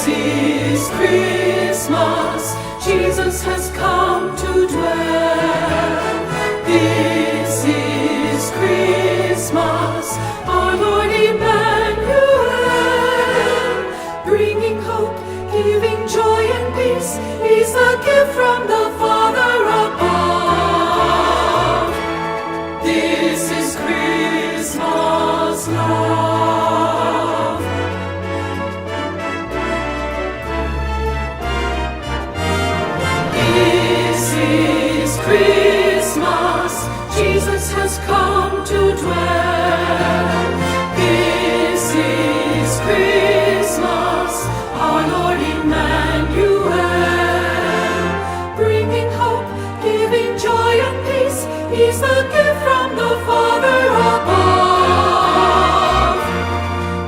is Christmas, Jesus has come to dwell. This is Christmas, our Lord Emmanuel. Bringing hope, giving joy and peace, He's a gift from the Father above. This is Christmas love. This is Christmas, Jesus has come to dwell. This is Christmas, our Lord Emmanuel. Bringing hope, giving joy and peace, He's the gift from the Father above.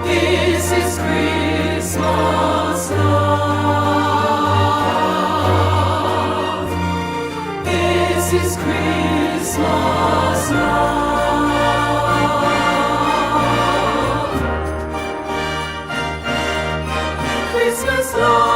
This is Christmas love. This is Christmas love. Christmas love.